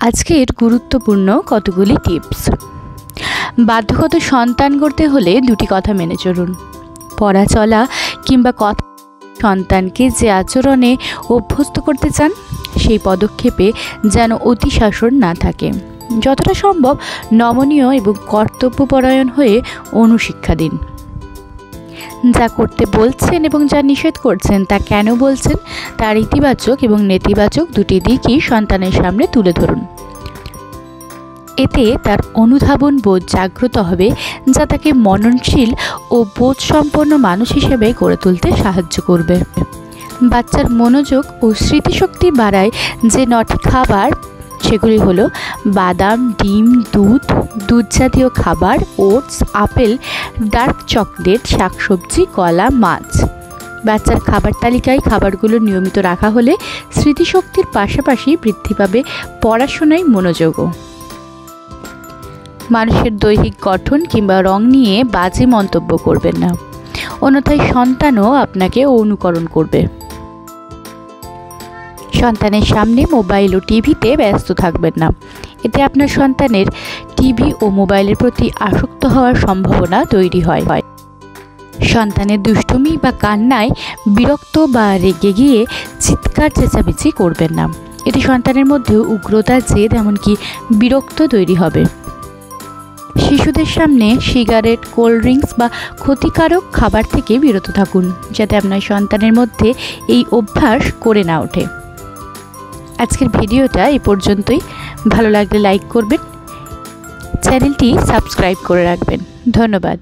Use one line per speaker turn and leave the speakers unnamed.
আজকের গুরুত্বপূর্ণ কতগুলি টিপস। বাধ্যগত সন্তান করতে হলে দুটি কথা মেনে চলুন। পড়া চলা কিংবা কথা সন্তানকে যে আচরণে অভ্যস্ত করতে চান সেই পদক্ষেপে যেন অতিশাসন না থাকে। যতটা সম্ভব নমনীয় এবং কর্তব্যপরায়ণ হয়ে অনুশিক্ষা দিন। যা করতে বলছেন এবং যা নিষেধ করছেন তা কেন বলছেন তার ইতিবাচক এবং নেতিবাচক দুটি দিকই সন্তানের সামনে তুলে ধরুন। এতে তার অনুধাবন বোধ জাগ্রত হবে, যা তাকে মননশীল ও বোধসম্পন্ন মানুষ হিসেবে গড়ে তুলতে সাহায্য করবে। বাচ্চার মনোযোগ ও স্মৃতিশক্তি বাড়ায় যে 9টি খাবার, সেগুলি হলো বাদাম, ডিম, দুধ জাতীয় খাবার, ওটস, আপেল, ডার্ক চকলেট, শাকসবজি, কলা, মাছ। বাচ্চার খাবার তালিকায় খাবারগুলো নিয়মিত রাখা হলে স্মৃতিশক্তির পাশাপাশি বৃদ্ধি পাবে পড়াশোনায় মনোযোগও। মানুষের দৈহিক গঠন কিংবা রং নিয়ে বাজে মন্তব্য করবেন না, অন্যথায় সন্তানও আপনাকে অনুকরণ করবে। সন্তানের সামনে মোবাইল ও টিভিতে ব্যস্ত থাকবেন না, এতে আপনার সন্তানের টিভি ও মোবাইলের প্রতি আসক্ত হওয়ার সম্ভাবনা তৈরি হয়। সন্তানের দুষ্টুমি বা কান্নায় বিরক্ত বা রেগে গিয়ে চিৎকার চেঁচামেচি করবেন না, এতে সন্তানের মধ্যেও উগ্রতা, জেদ এমনকি বিরক্ত তৈরি হবে। শিশুদের সামনে সিগারেট, কোল্ড ড্রিঙ্কস বা ক্ষতিকারক খাবার থেকে বিরত থাকুন, যাতে আপনার সন্তানের মধ্যে এই অভ্যাস করে না ওঠে। আজকের ভিডিওটা এই পর্যন্তই। ভালো লাগলে লাইক করবেন, চ্যানেলটি সাবস্ক্রাইব করে রাখবেন। ধন্যবাদ।